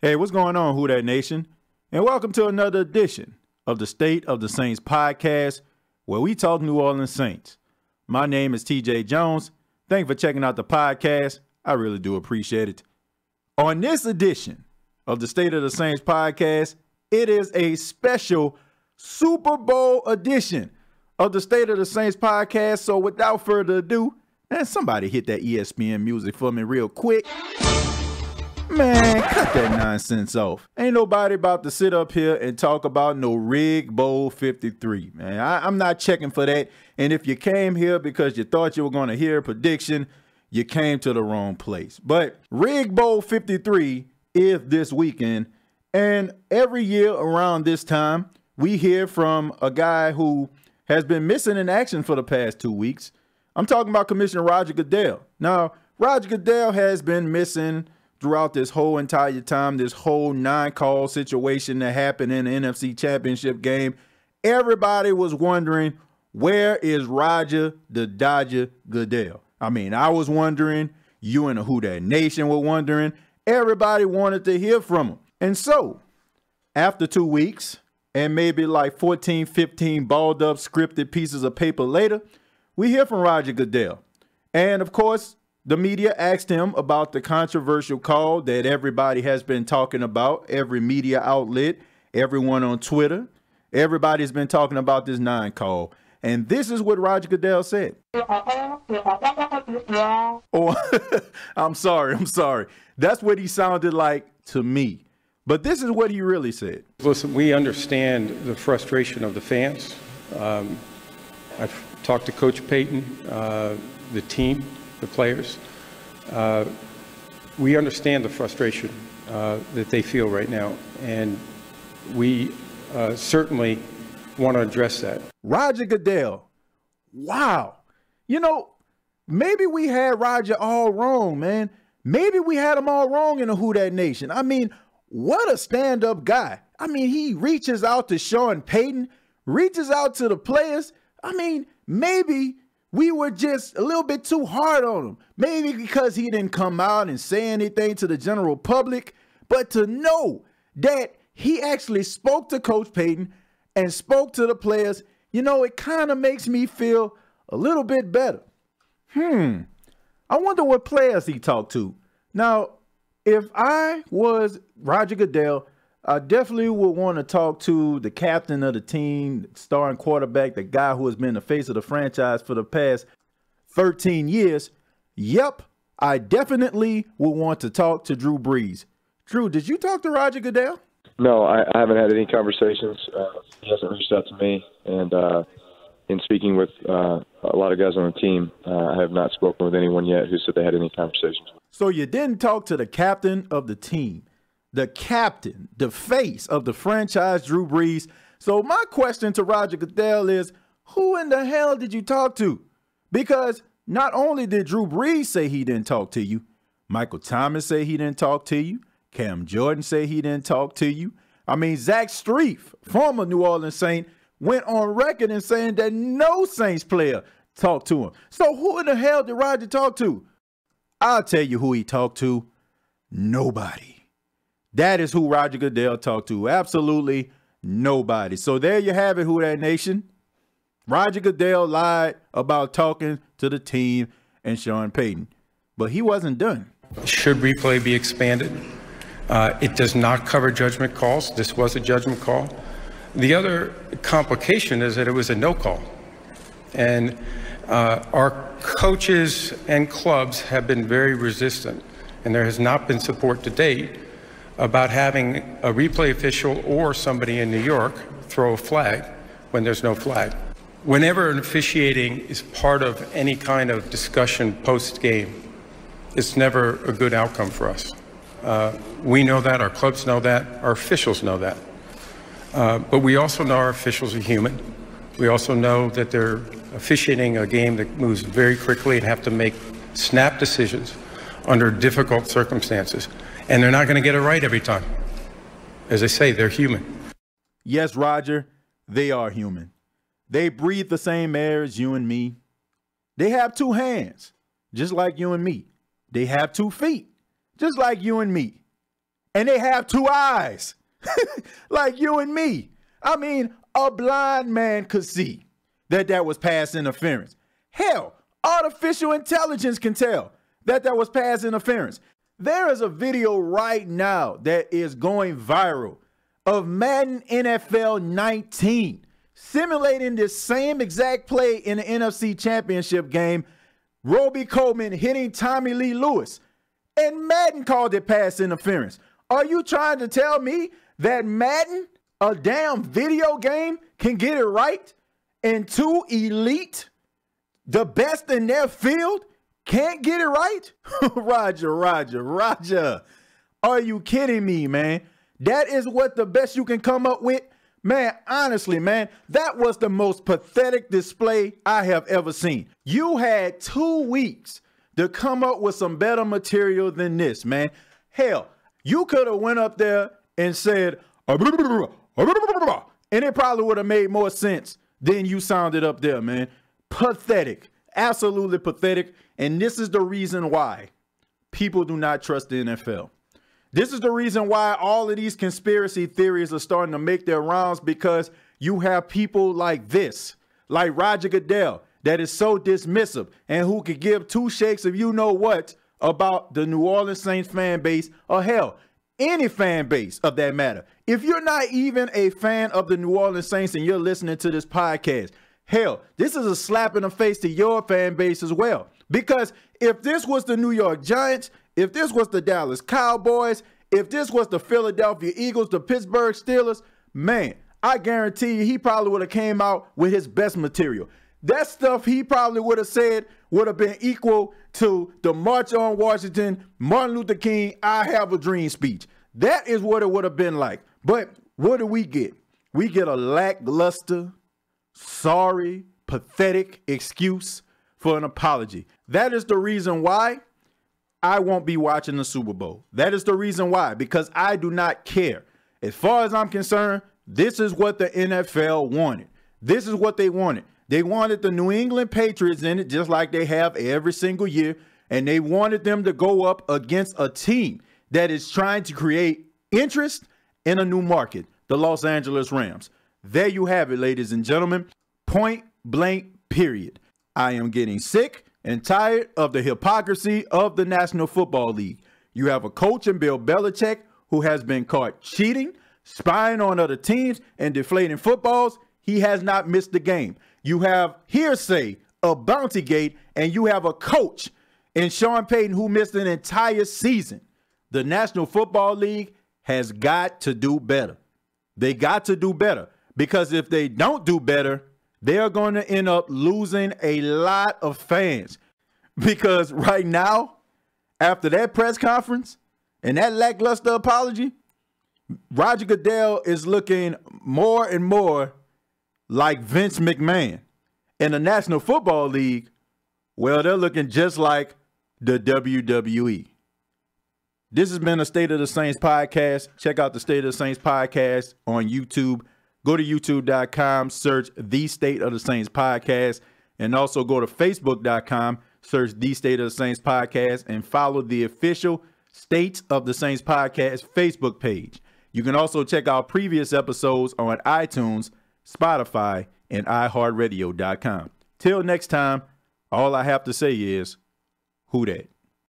Hey, what's going on, WHO DAT Nation? And welcome to another edition of the State of the Saints podcast, where we talk New Orleans Saints. My name is TJ Jones. Thanks for checking out the podcast. I really do appreciate it. On this edition of the State of the Saints podcast, it is a special Super Bowl edition of the State of the Saints podcast. So without further ado, man, somebody hit that ESPN music for me real quick. Man, cut that nonsense off. Ain't nobody about to sit up here and talk about no Rig Bowl 53, man. I'm not checking for that. And if you came here because you thought you were going to hear a prediction, you came to the wrong place. But Rig Bowl 53 is this weekend. And every year around this time, we hear from a guy who has been missing in action for the past 2 weeks. I'm talking about Commissioner Roger Goodell. Now, Roger Goodell has been missing throughout this whole entire time, this whole 9-call situation that happened in the NFC Championship game. Everybody was wondering, where is Roger the Dodger Goodell? I mean, I was wondering, you and the WHO DAT Nation were wondering. Everybody wanted to hear from him. And so, after 2 weeks, and maybe like 14, 15 balled up scripted pieces of paper later, we hear from Roger Goodell. And of course, the media asked him about the controversial call that everybody has been talking about, every media outlet, everyone on Twitter. Everybody's been talking about this 9 call. And this is what Roger Goodell said. Oh, I'm sorry. That's what he sounded like to me. But this is what he really said. Listen, we understand the frustration of the fans. I've talked to Coach Payton, the team, the players. We understand the frustration that they feel right now, and we certainly want to address that. Roger Goodell, wow. You know, maybe we had Roger all wrong, man. Maybe we had him all wrong in the WHO DAT Nation. I mean, what a stand-up guy. I mean, he reaches out to Sean Payton, reaches out to the players. I mean, maybe we were just a little bit too hard on him. Maybe because he didn't come out and say anything to the general public. But to know that he actually spoke to Coach Payton and spoke to the players, you know, it kind of makes me feel a little bit better. I wonder what players he talked to. Now, if I was Roger Goodell, I definitely would want to talk to the captain of the team, starting quarterback, the guy who has been the face of the franchise for the past 13 years. Yep, I definitely would want to talk to Drew Brees. Drew, did you talk to Roger Goodell? No, I haven't had any conversations. He hasn't reached out to me. And in speaking with a lot of guys on the team, I have not spoken with anyone yet who said they had any conversations. So you didn't talk to the captain of the team. The captain, the face of the franchise, Drew Brees. So my question to Roger Goodell is, who in the hell did you talk to? Because not only did Drew Brees say he didn't talk to you, Michael Thomas say he didn't talk to you, Cam Jordan say he didn't talk to you. I mean, Zach Strief, former New Orleans Saint, went on record in saying that no Saints player talked to him. So who in the hell did Roger talk to? I'll tell you who he talked to. Nobody. That is who Roger Goodell talked to. Absolutely nobody. So there you have it, WHO DAT Nation. Roger Goodell lied about talking to the team and Sean Payton. But he wasn't done. Should replay be expanded? It does not cover judgment calls. This was a judgment call. The other complication is that it was a no call. And our coaches and clubs have been very resistant, and there has not been support to date about having a replay official or somebody in New York throw a flag when there's no flag. Whenever officiating is part of any kind of discussion post-game, it's never a good outcome for us. We know that, our clubs know that, our officials know that. But we also know our officials are human. We also know that they're officiating a game that moves very quickly and have to make snap decisions under difficult circumstances. And they're not going to get it right every time. As I say, they're human. Yes, Roger, they are human. They breathe the same air as you and me. They have 2 hands, just like you and me. They have 2 feet, just like you and me. and they have two eyes like you and me. I mean, a blind man could see that that was pass interference. Hell, artificial intelligence can tell that that was pass interference. There is a video right now that is going viral of Madden NFL 19 simulating this same exact play in the NFC Championship game. Roby Coleman hitting Tommy Lee Lewis, and Madden called it pass interference. Are you trying to tell me that Madden, a damn video game, can get it right, and two elite, the best in their field, can't get it right? Roger. Are you kidding me, man? That is what the best you can come up with? Man, honestly, man, that was the most pathetic display I have ever seen. You had 2 weeks to come up with some better material than this, man. Hell, you could have went up there and said, and it probably would have made more sense than you sounded up there, man. Pathetic. Absolutely pathetic. And this is the reason why people do not trust the NFL. This is the reason why all of these conspiracy theories are starting to make their rounds, because you have people like this, like Roger Goodell, that is so dismissive and who could give two shakes of you know what about the New Orleans Saints fan base, or hell, any fan base of that matter. If you're not even a fan of the New Orleans Saints and you're listening to this podcast, hell, this is a slap in the face to your fan base as well. Because if this was the New York Giants, if this was the Dallas Cowboys, if this was the Philadelphia Eagles, the Pittsburgh Steelers, man, I guarantee you he probably would have came out with his best material. That stuff he probably would have said would have been equal to the March on Washington, Martin Luther King, I Have a Dream speech. That is what it would have been like. But what do we get? We get a lackluster, sorry, pathetic excuse for an apology. That is the reason why I won't be watching the Super Bowl. That is the reason why, because I do not care. As far as I'm concerned, this is what the NFL wanted. This is what they wanted. They wanted the New England Patriots in it, just like they have every single year, and they wanted them to go up against a team that is trying to create interest in a new market, the Los Angeles Rams. There you have it, ladies and gentlemen. Point blank, period. I am getting sick and tired of the hypocrisy of the National Football League. You have a coach in Bill Belichick who has been caught cheating, spying on other teams, and deflating footballs. He has not missed the game. You have hearsay of Bountygate, and you have a coach in Sean Payton who missed an entire season. The National Football League has got to do better. They got to do better, because if they don't do better, they are going to end up losing a lot of fans. Because right now, after that press conference and that lackluster apology, Roger Goodell is looking more and more like Vince McMahon. And the National Football League, well, they're looking just like the WWE. This has been a State of the Saints podcast. Check out the State of the Saints podcast on YouTube. Go to youtube.com, search The State of the Saints Podcast, and also go to facebook.com, search The State of the Saints Podcast, and follow the official State of the Saints Podcast Facebook page. You can also check out previous episodes on iTunes, Spotify, and iHeartRadio.com. Till next time, all I have to say is, who dat?